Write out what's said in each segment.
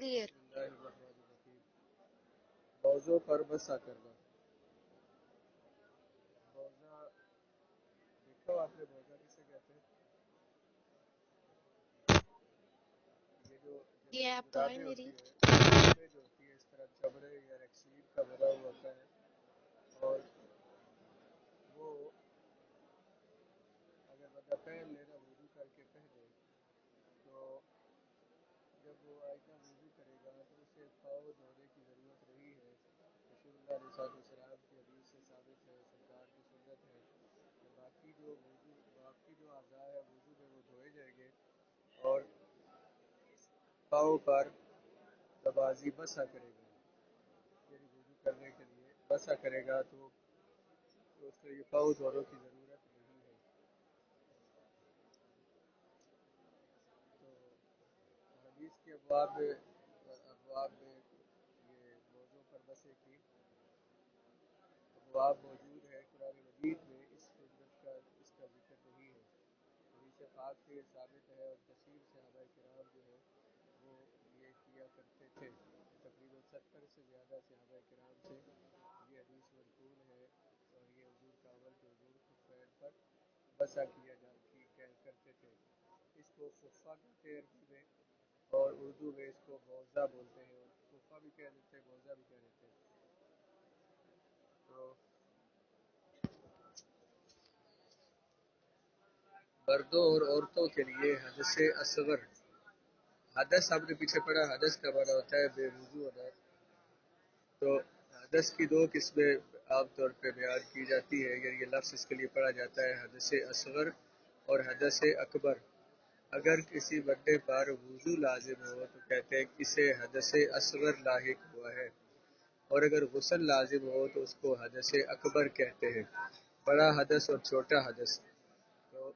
Clear. بسم اللہ الرحمن الرحیم. موضوع پر بسا کرنا. موضوع دیکھو آپ نے موضوع کسے کہتے ہیں؟ یہ جو یہ جیسے آپ تو آئے جرابیں میری. ہوتی ہیں جرابیں جو ہوتی ہیں اس طرح چمڑے یا ریکسین کا بنا ہوا ہوتا ہے اور وہ اگر بندہ پہن لینا وضو کر کے پہنے تو جب وہ آئندہ وضو کرے گا تو اسے پاؤں دھونے کی ضرورت نہیں ہے. رسول اللہ علیہ السلام کی حدیث سے ثابت ہے, سرکار کی سنت ہے کہ باقی جو اعضاء ہے وضو میں وہ دھوئے جائیں گے اور پاؤں پر نمازی بسا کرے گا, یعنی وضو کرنے کے لیے بسا کرے گا تو اس کے لیے پاؤں دھونے کی ضرورت نہیں ہے. تو حدیث کے ابواب میں یہ موضوع پر بسے کی ابواب موجود ہے. قرآن مجید میں اس کا ذکر نہیں ہے. حدیث پاک سے یہ ثابت ہے اور کثیر صحابہ کرام جو ہے وہ یہ کیا کرتے تھے. تقریباً 70 سے زیادہ صحابہ کرام سے یہ حدیث منقول ہے اور یہ حضور کا عمل کے حضور خفین پر بسا کرتے تھے. اس کو خفہ کہتے ہیں عربی میں اور اردو میں اس کو موزہ بولتے ہیں, اور خفہ بھی کہہ دیتے ہیں, موزہ بھی کہہ دیتے ہیں. تو مردوں اور عورتوں کے لیے حدث اصغر, حدث ہم نے پیچھے پڑھا, حدث کا معنی ہوتا ہے بے وضو ہونا. تو حدث کی دو قسمیں عام طور پہ بیان کی جاتی ہے, یعنی یہ لفظ اس کے لیے پڑھا جاتا ہے حدث اصغر اور حدث اکبر. اگر کسی بندے پر وضو لازم ہو تو کہتے ہیں کہ اسے حدث اصغر لاحق ہوا ہے, اور اگر غسل لازم ہو تو اس کو حدث اکبر کہتے ہیں, بڑا حدث اور چھوٹا حدث. تو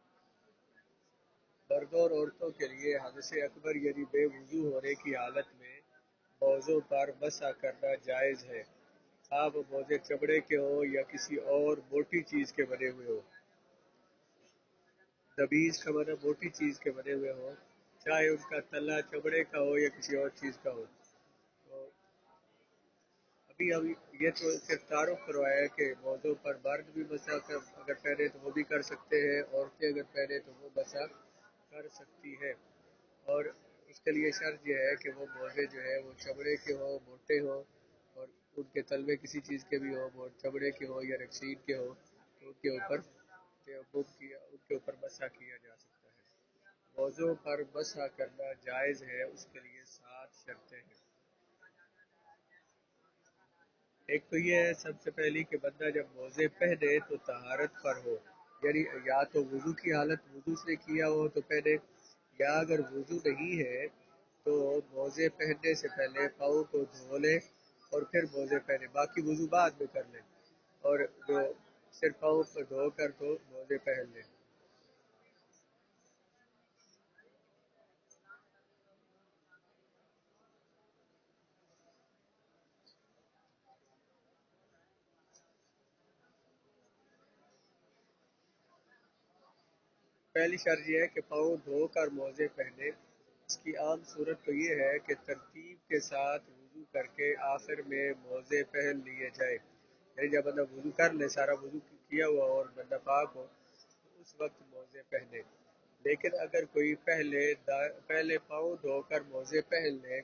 مردوں اور عورتوں کے لیے حدث اکبر یعنی بے وضو ہونے کی حالت میں موضوع پر بسا کرنا جائز ہے, آپ موزے چمڑے کے ہوں یا کسی اور موٹی چیز کے بنے ہوئے ہوں. نبیذ کا معنی موٹی چیز کے بنے ہوئے ہوں, چاہے ان کا تلا چمڑے کا ہو یا کسی اور چیز کا ہو. تو ابھی یہ تو صرف تعارف کروایا ہے کہ موضوع پر مرد بھی بسا اگر پہنے تو وہ بھی کر سکتے ہیں, عورتیں اگر پہنے تو وہ بسا کر سکتی ہے. اور اس کے لیے شرط یہ ہے کہ وہ موزے جو ہے وہ چمڑے کے ہوں, موٹے ہوں, اور ان کے تلوے کسی چیز کے بھی ہوں, چمڑے کے ہوں یا ریکسین کے ہوں, تو ان کے اوپر بسا کیا جا سکتا ہے. موضوع پر بسا کرنا جائز ہے, اس کے لیے 7 شرطیں ہیں. ایک تو یہ ہے سب سے پہلی کہ بندہ جب موزے پہنے تو طہارت پر ہو, یعنی یا تو وضو کی حالت وضو سے کیا ہو تو پہنے, یا اگر وضو نہیں ہے تو موزے پہننے سے پہلے پاؤں کو دھو لے اور پھر موزے پہنے, باقی وضو بعد میں کر لے, اور جو صرف پاؤں کو دھو کر تو موزے پہن لے. پہلی شرط یہ ہے کہ پاؤں دھو کر موزے پہنے. اس کی عام صورت تو یہ ہے کہ ترتیب کے ساتھ وضو کر کے آخر میں موزے پہن لیے جائے, یعنی جب بندہ وضو کر لے, سارا وضو کیا ہوا اور بندہ پاک ہو تو اس وقت موزے پہنے. لیکن اگر کوئی پہلے پاؤں دھو کر موزے پہن لے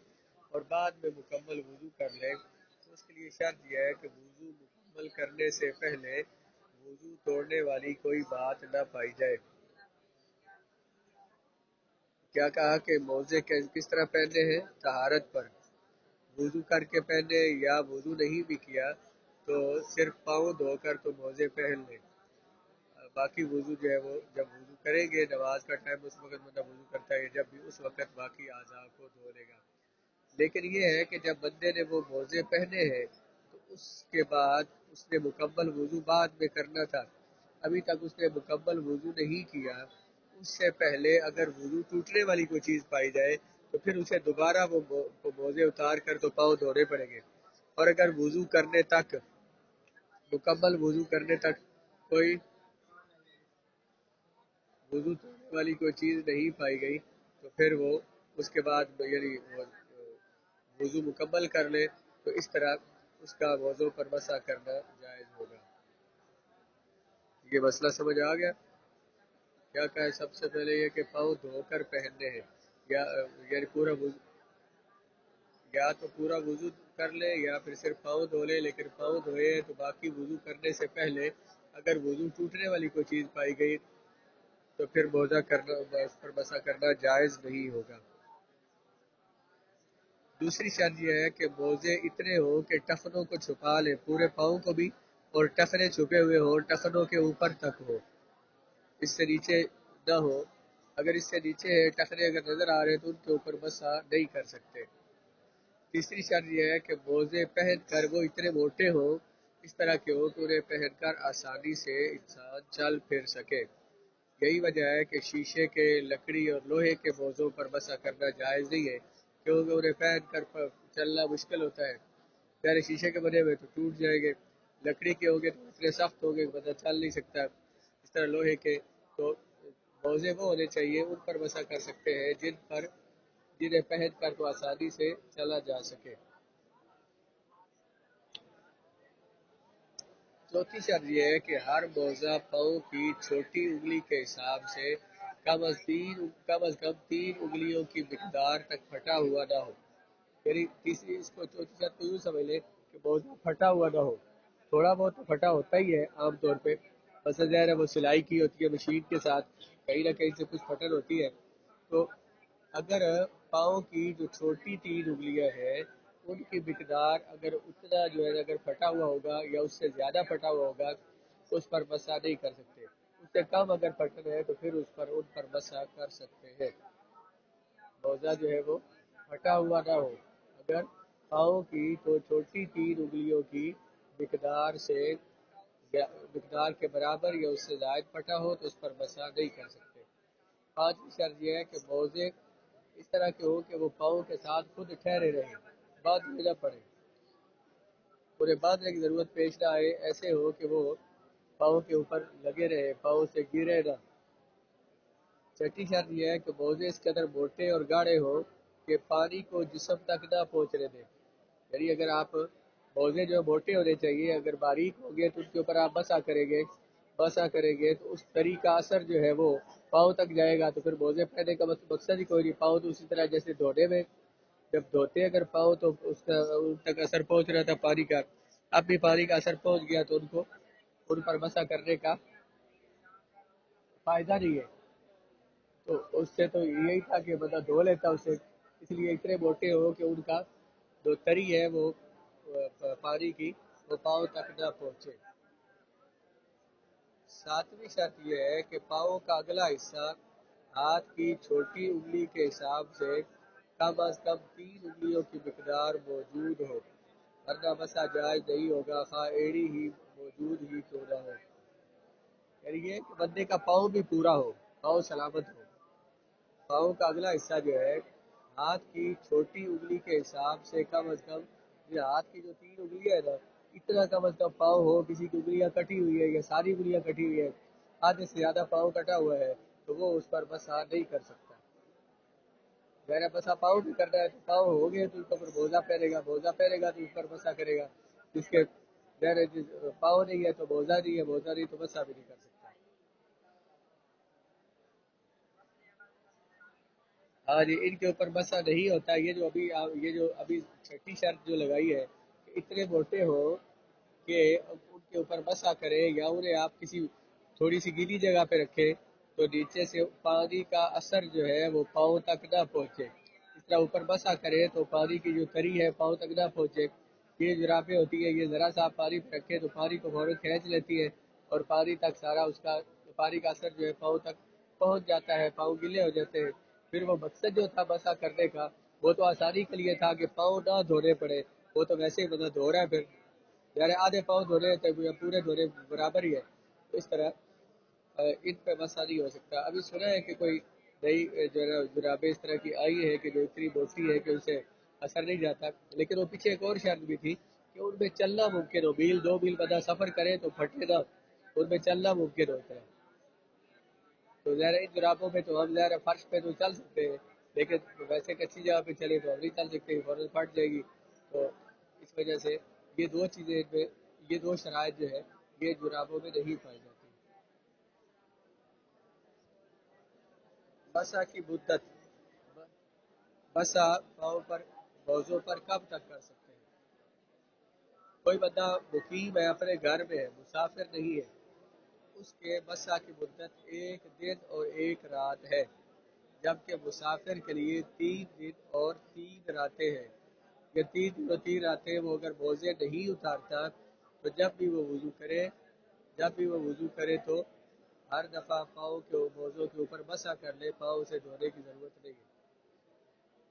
اور بعد میں مکمل وضو کر لے تو اس کے لیے شرط یہ ہے کہ وضو مکمل کرنے سے پہلے وضو توڑنے والی کوئی بات نہ پائی جائے. کیا کہا کہ موزے کس طرح پہننے ہیں؟ طہارت پر, وضو کر کے پہنے, یا وضو نہیں بھی کیا تو صرف پاؤں دھو کر تو موزے پہن لیں. باقی وضو جو ہے وہ جب وضو کریں گے, نماز کا ٹائم اس وقت بندہ وضو کرتا ہے جب بھی, اس وقت باقی اعضاء کو دھو لے گا. لیکن یہ ہے کہ جب بندے نے وہ موزے پہنے ہیں تو اس کے بعد اس نے مکمل وضو بعد میں کرنا تھا, ابھی تک اس نے مکمل وضو نہیں کیا. اس سے پہلے اگر وضو ٹوٹنے والی کوئی چیز پائی جائے تو پھر اسے دوبارہ وہ موزے اتار کر تو پاؤں دھونے پڑیں گے. اور اگر مکمل وضو کرنے تک کوئی وضو توڑنے والی کوئی چیز نہیں پائی گئی تو پھر وہ اس کے بعد یعنی وضو مکمل کر لے تو اس طرح اس کا وضو پر مسح کرنا جائز ہوگا۔ یہ مسئلہ سمجھ آ گیا؟ کیا کہا ہے؟ سب سے پہلے یہ کہ پاؤں دھو کر پہننے ہیں، یا یعنی پورا وضو، یا تو پورا وضو کر لے یا پھر صرف پاؤں دھو لے، لیکن پاؤں دھوئے تو باقی وضو کرنے سے پہلے اگر وضو ٹوٹنے والی کوئی چیز پائی گئی تو پھر موزہ کرنا، اس پر مسح کرنا جائز نہیں ہوگا۔ دوسری شرط یہ ہے کہ موزے اتنے ہوں کہ ٹخنوں کو چھپا لے، پورے پاؤں کو بھی، اور ٹخنے چھپے ہوئے ہوں، ٹخنوں کے اوپر تک ہو، اس سے نیچے نہ ہو۔ اگر اس سے نیچے ٹخنے اگر نظر آ رہے تو ان کے اوپر مسح نہیں کر سکتے۔ تیسری شرط یہ ہے کہ موزے پہن کر وہ اتنے موٹے ہوں، اس طرح کے ہوں کہ انہیں پہن کر آسانی سے انسان چل پھر سکے۔ یہی وجہ ہے کہ شیشے کے، لکڑی اور لوہے کے موزوں پر مسح کرنا جائز نہیں ہے، کیونکہ انہیں پہن کر چلنا مشکل ہوتا ہے۔ پہلے شیشے کے بنے ہوئے تو ٹوٹ جائیں گے، لکڑی کے ہوں گے تو اتنے سخت ہوں گے کہ بندہ چل نہیں سکتا، اس طرح لوہے کے تو موزے وہ ہونے چاہیے ان پر مسح کر سکتے ہیں جنہیں پہن کر تو آسانی سے چلا جا سکے۔ چوتھی شرط یہ ہے کہ ہر موزہ پاؤں کی چھوٹی انگلی کے حساب سے کم از کم 3 انگلیوں کی مقدار تک پھٹا ہوا نہ ہو۔ یعنی تیسری، اس کو چوتھی شرط کو یوں سمجھ لیں کہ موزہ پھٹا ہوا نہ ہو۔ تھوڑا بہت تو پھٹا ہوتا ہی ہے عام طور پہ، مثلا ظاہر ہے وہ سلائی کی ہوتی ہے مشین کے ساتھ، کہیں نہ کہیں سے کچھ پھٹن ہوتی ہے، تو اگر پاؤں کی جو چھوٹی 3 انگلیاں ہیں ان کی مقدار اگر اتنا جو ہے اگر پھٹا ہوا ہوگا یا اس سے زیادہ پھٹا ہوا ہوگا اس پر مسح نہیں کر سکتے۔ اس سے کم اگر پھٹن ہے تو پھر ان پر مسح کر سکتے ہیں۔ موزہ جو ہے وہ پھٹا ہوا نہ ہو، اگر پاؤں کی تو چھوٹی 3 انگلیوں کی مقدار کے برابر یا اس سے زائد پھٹا ہو تو اس پر مسح نہیں کر سکتے۔ پانچویں شرط یہ ہے کہ موزے اس طرح کے ہو کہ وہ پاؤں کے ساتھ خود ٹھہرے رہیں، باندھنے نہ پڑے، انہیں باندھنے کی ضرورت پیش نہ آئے، ایسے ہو کہ وہ پاؤں کے اوپر لگے رہے، پاؤں سے گرے نہ۔ چھٹی شرط یہ ہے کہ موزے اس قدر موٹے اور گاڑے ہوں کہ پانی کو جسم تک نہ پہنچنے دیں۔ یعنی اگر آپ موزے جو موٹے ہونے چاہیے، اگر باریک ہوں گے تو ان کے اوپر آپ مسح کریں گے تو اس طریقہ کا اثر جو ہے وہ پاؤں تک جائے گا، تو پھر موزے پہننے کا مقصد ہی کوئی نہیں۔ پاؤں تو اسی طرح جیسے دھونے میں جب دھوتے اگر پاؤں تو اس کا ان تک اثر پہنچ رہا تھا پانی کا، اب بھی پانی کا اثر پہنچ گیا تو ان پر مسح کرنے کا فائدہ نہیں ہے۔ تو اس سے تو یہی تھا کہ بندہ دھو لیتا اسے، اس لیے اتنے موٹے ہو کہ ان کا جو تری ہے وہ پانی کی وہ پاؤں تک نہ پہنچے۔ ساتویں شرط یہ ہے کہ پاؤں کا اگلا حصہ ہاتھ کی چھوٹی انگلی کے حساب سے کم از کم 3 انگلیوں کی مقدار موجود ہو، ورنہ مسح جائز نہیں ہوگا، خواہ ایڑی ہی موجود ہی کیوں نہ ہو۔ یعنی یہ کہ بندے کا پاؤں بھی پورا ہو، پاؤں سلامت ہو، پاؤں کا اگلا حصہ جو ہے ہاتھ کی چھوٹی انگلی کے حساب سے کم از کم، یہ ہاتھ کی جو 3 انگلیاں ہے نا، اتنا کم از کم پاؤں ہو، کسی کی انگلیاں کٹی ہوئی ہے یا ساری انگلیاں کٹی ہوئی ہے، آدھے سے زیادہ پاؤں کٹا ہوا ہے تو وہ اس پر مسح نہیں کر سکتا۔ میرا مسح پاؤں بھی کرنا ہے تو پاؤں ہو گئے تو اس پر موزہ پہنے گا، موزہ پہنے گا تو اس پر مسح کرے گا، جس کے پاؤں نہیں ہے تو موزہ نہیں ہے، موزہ نہیں تو مسح بھی نہیں کر سکتا۔ ہاں جی، ان کے اوپر مسح نہیں ہوتا، یہ جو ابھی چھٹی شرط جو لگائی ہے کہ اتنے موٹے ہو کہ ان کے اوپر مسح کرے، یا انہیں آپ کسی تھوڑی سی گیلی جگہ پہ رکھے تو نیچے سے پانی کا اثر جو ہے وہ پاؤں تک نہ پہنچے، اس طرح اوپر مسح کرے تو پانی کی جو تری ہے پاؤں تک نہ پہنچے۔ یہ جرابیں ہوتی ہے، یہ ذرا سا آپ پانی پہ رکھے تو پانی کو فوراً کھینچ لیتی ہے اور پانی تک سارا اس کا پانی کا اثر جو ہے پاؤں تک پہنچ جاتا ہے، پاؤں گیلے ہو جاتے ہیں۔ پھر وہ مقصد جو تھا مسح کرنے کا وہ تو آسانی کے لیے تھا کہ پاؤں نہ دھونے پڑے، وہ تو ویسے ہی مطلب دھو رہا ہے، پھر یعنی آدھے پاؤں دھونے تھے یا پورے دھونے برابر ہی ہے، تو اس طرح ان پہ مسح نہیں ہو سکتا۔ ابھی سنا ہے کہ کوئی نئی جو ہے نا جرابیں اس طرح کی آئی ہے کہ جو اتنی موٹی ہے کہ اسے اثر نہیں جاتا، لیکن وہ پیچھے ایک اور شرط بھی تھی کہ ان میں چلنا ممکن ہو، میل 2 میل بندہ سفر کرے تو پھٹے نہ، ان میں چلنا ممکن ہوتا ہے۔ تو ظاہر ان جرابوں پہ تو ہم ظاہر فرش پہ تو چل سکتے ہیں، لیکن ویسے کچی جگہ پہ چلے تو نہیں چل سکتے، فوراً پھٹ جائے گی. تو اس وجہ سے یہ دو چیزیں ان میں، یہ دو شرائط جو ہے یہ جرابوں میں نہیں پائی جاتی. مسح کی مدت، مسح پاؤں پر موضوع پر کب تک کر سکتے ہیں؟ کوئی بندہ مقیم ہے، اپنے گھر میں ہے، مسافر نہیں ہے، اس کے مسح کی مدت 1 دن اور 1 رات ہے، جبکہ مسافر کے لیے 3 دن اور 3 راتیں ہیں. یہ 3 دن اور 3 راتیں وہ اگر موزے نہیں اتارتا تو جب بھی وہ وضو کرے تو ہر دفعہ پاؤں کے موزوں کے اوپر مسح کر لے، پاؤں سے دھونے کی ضرورت نہیں ہے.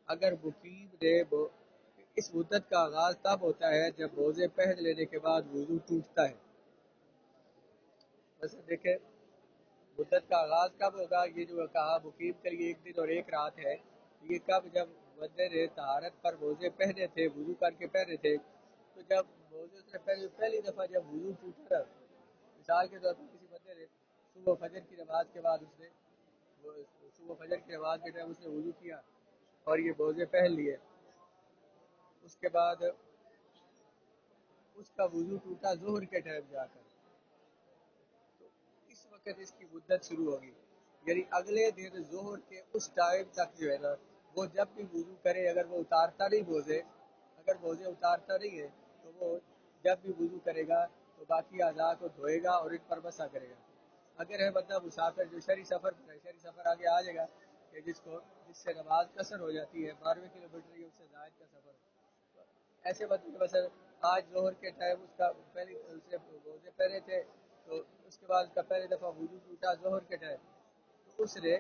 اگر مقیم نے اس مدت کا آغاز تب ہوتا ہے جب موزے پہن لینے کے بعد وضو ٹوٹتا ہے. بس دیکھیں مدت کا آغاز کب ہوگا، یہ جو کہا مقیم کے لیے 1 دن اور 1 رات ہے، یہ کب؟ جب بندے نے طہارت پر موزے پہنے تھے، وضو کر کے پہنے تھے، تو جب موزے سے پہلی دفعہ جب وضو ٹوٹا، مثال کے طور پر کسی بندے نے صبح فجر کی نماز کے بعد صبح فجر کی نماز کے ٹائم اس نے وضو کیا اور یہ موزے پہن لیے، اس کے بعد اس کا وضو ٹوٹا ظہر کے ٹائم جا کر، تو اس وقت اس کی مدت شروع ہوگی. یعنی اگلے دن ظہر کے اس ٹائم تک جو ہے نا، وہ جب بھی وضو کرے، اگر وہ اتارتا نہیں موزے اتارتا نہیں ہے تو وہ جب بھی وضو کرے گا تو باقی اعضاء کو دھوئے گا اور ان پر مسح کرے گا. اگر ہے بندہ مسافر جو شہری سفر پر ہے، شہری سفر آگے آ جائے گا کہ جس سے نماز قصر ہو جاتی ہے، 12 کلومیٹر یا اس سے زائد کا سفر، ایسے بندے کے مثلا آج ظہر کے ٹائم اس کا پہلی اس نے روزے پہنے تھے، تو اس کے بعد اس کا پہلی دفعہ وضو ٹوٹا ظہر کے ٹائم، تو اس نے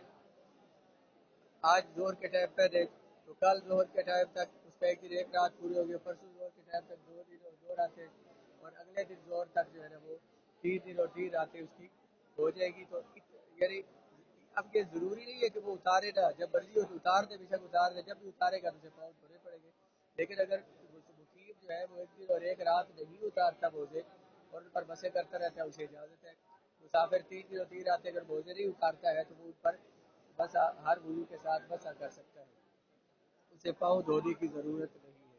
آج ظہر کے ٹائم پہنے تو کل ظہر کے ٹائم تک اس کا 1 دن 1 رات پوری ہوگی، پرسوں ظہر کے ٹائم تک 2 دن اور 2 راتیں، اور اگلے دن ظہر تک جو ہے نا وہ 3 دن اور 3 راتیں اس کی ہو جائے گی. تو یعنی اب یہ ضروری نہیں ہے کہ وہ اتارے نہ، جب مرضی ہو تو اتار دے، بے شک اتار دے، جب بھی اتارے گا تو اسے پاؤں دھونے پڑیں گے. لیکن اگر مقیم جو ہے وہ 1 دن اور 1 رات نہیں اتارتا موزے اور ان پر مسے کرتا رہتا ہے، اسے اجازت ہے. مسافر 3 دن اور 3 راتیں اگر موزے نہیں اتارتا ہے تو وہ ان پر بس ہر وضو کے ساتھ مسح کر سکتا ہے، اسے پاؤں دھونے کی ضرورت نہیں ہے.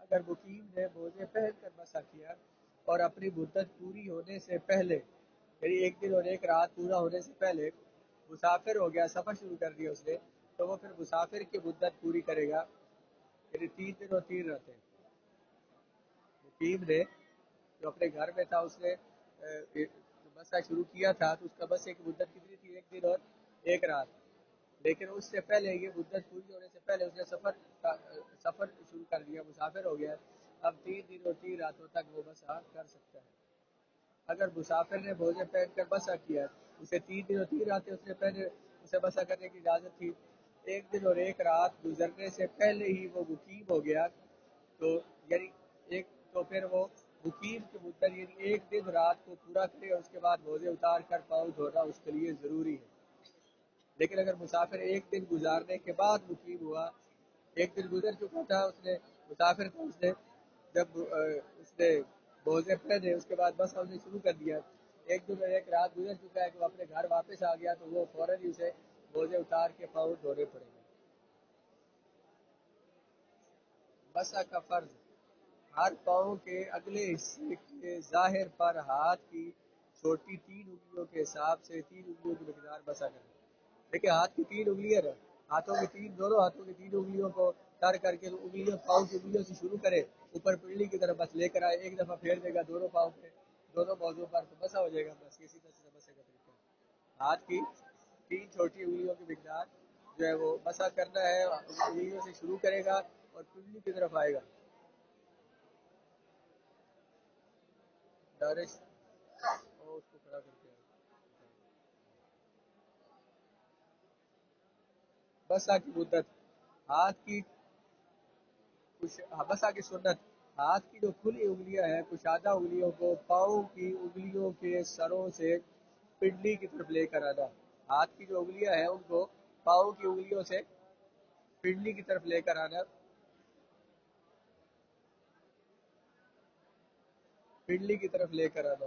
اگر مقیم نے موزے پہن کر مسح کیا اور اپنی مدت پوری ہونے سے پہلے، یعنی 1 دن اور 1 رات پورا ہونے سے پہلے مسافر ہو گیا، سفر شروع کر دیا اس نے، تو وہ پھر مسافر کی مدت پوری کرے گا، یعنی 3 دن اور 3 راتیں. مقیم نے جو اپنے گھر میں تھا اس نے مسح شروع کیا تھا تو اس کا بس ایک مدت کتنی تھی، 1 دن اور 1 رات. لیکن اس سے پہلے یہ مدت پوری ہونے سے پہلے اس نے سفر شروع کر دیا، مسافر ہو گیا، اب 3 دن اور 3 راتوں تک وہ مسح کر سکتا ہے. اگر مسافر نے موزے پہن کر مسح کیا، اسے 3 دن اور 3 راتیں اس نے پہنے، اسے مسح کرنے کی اجازت تھی. 1 دن اور 1 رات گزرنے سے پہلے ہی وہ مقیم ہو گیا، تو یعنی تو پھر وہ مقیم کی مدت یعنی 1 دن رات کو پورا کرے اور اس کے بعد موزے اتار کر پاؤں دھونا اس کے لیے ضروری ہے. لیکن اگر مسافر 1 دن گزارنے کے بعد مقیم ہوا، 1 دن گزر چکا تھا، اس نے مسافر کو، اس نے جب اس نے موزے پہنے اس کے بعد بس ہم نے شروع کر دیا، 1 دن اور 1 رات گزر چکا ہے کہ وہ اپنے گھر واپس آ گیا، تو وہ فوراً ہی اسے موزے اتار کے پاؤں دھونے پڑیں گے. مسح کا فرض، ہر پاؤں کے اگلے حصے کے ظاہر پر ہاتھ کی چھوٹی 3 انگلیوں کے حساب سے 3 انگلیوں کی مقدار مسح کریں. دیکھیں ہاتھ کی 3 انگلیاں نا، دونوں ہاتھوں کی 3 انگلیوں کو تر کر کے انگلیوں، پاؤں کی انگلیوں سے شروع کرے، اوپر پنڈلی کی طرف بس لے کر آئے، ایک دفعہ پھیر دے گا دونوں پاؤں پہ، دونوں موضوع پر، تو مسح ہو جائے گا. بس اسی طرح سے مسح کا طریقہ ہے. ہاتھ کی 3 چھوٹی انگلیوں کی مقدار جو ہے وہ مسح کرنا ہے، انگلیوں سے شروع کرے گا اور پنڈلی کی طرف آئے گا. دارش اور اس کو کھڑا کر کے مسح کی مدت، ہاتھ کی مسح کی سنت، ہاتھ کی جو کھلی انگلیاں ہیں کشادہ انگلیوں کو پاؤں کی انگلیوں کے سروں سے پنڈلی کی طرف لے کر آنا. ہاتھ کی جو انگلیاں ہیں ان کو پاؤں کی انگلیوں سے پنڈلی کی طرف لے کر آنا، پنڈلی کی طرف لے کر آنا.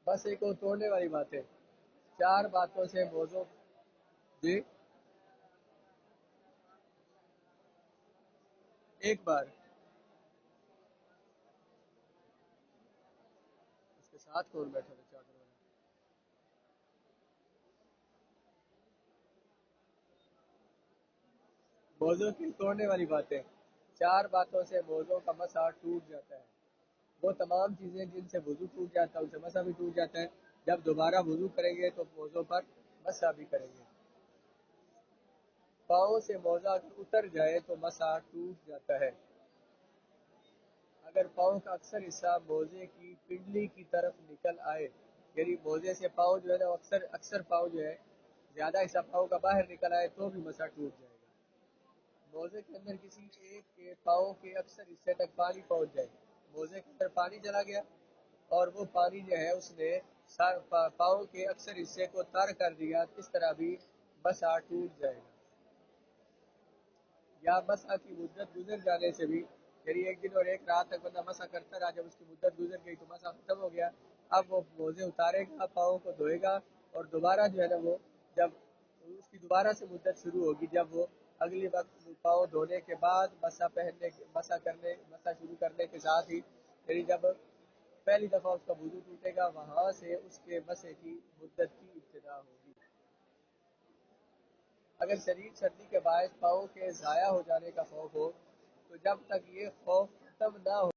بس ایک وہ توڑنے والی بات ہے، چار باتوں سے موضوع. جی ایک بار اس کے ساتھ کون بیٹھا تھا چادر والا؟ موضوع کی توڑنے والی باتیں، چار باتوں سے موضوع کا مسا ٹوٹ جاتا ہے. وہ تمام چیزیں جن سے وضو ٹوٹ جاتا ہے ان سے مسا بھی ٹوٹ جاتا ہے. جب دوبارہ وضو کریں گے تو موضوع پر مسا بھی کریں گے. پاؤں سے موزہ اگر اتر جائے تو مسا ٹوٹ جاتا ہے. اگر پاؤں کا اکثر حصہ موزے کی پنڈلی کی طرف نکل آئے، یعنی موزے سے پاؤں جو ہے نا اکثر پاؤں جو ہے زیادہ حصہ پاؤں کا باہر نکل آئے تو بھی مسا ٹوٹ جائے گا. موزے کے اندر کسی ایک کے پاؤں کے اکثر حصے تک پانی پہنچ جائے، موزے کے اندر پانی چلا گیا اور وہ پانی جو ہے اس نے پاؤں کے اکثر حصے کو تر کر دیا، اس طرح بھی مسا ٹوٹ جائے گا. یا مسا کی مدت گزر جانے سے بھی، یعنی ایک دن اور ایک رات تک بندہ مسا کرتا رہا، جب اس کی مدت گزر گئی تو مسا ختم ہو گیا. اب وہ موزے اتارے گا، پاؤں کو دھوئے گا اور دوبارہ جو ہے نا وہ جب اس کی دوبارہ سے مدت شروع ہوگی، جب وہ اگلی وقت پاؤں دھونے کے بعد مسا شروع کرنے کے ساتھ ہی، یعنی جب پہلی دفعہ اس کا وضو ٹوٹے گا وہاں سے اس کے مسے کی مدت کی ابتدا ہوگی. اگر شدید سردی کے باعث پاؤں کے ضائع ہو جانے کا خوف ہو تو جب تک یہ خوف ختم نہ ہو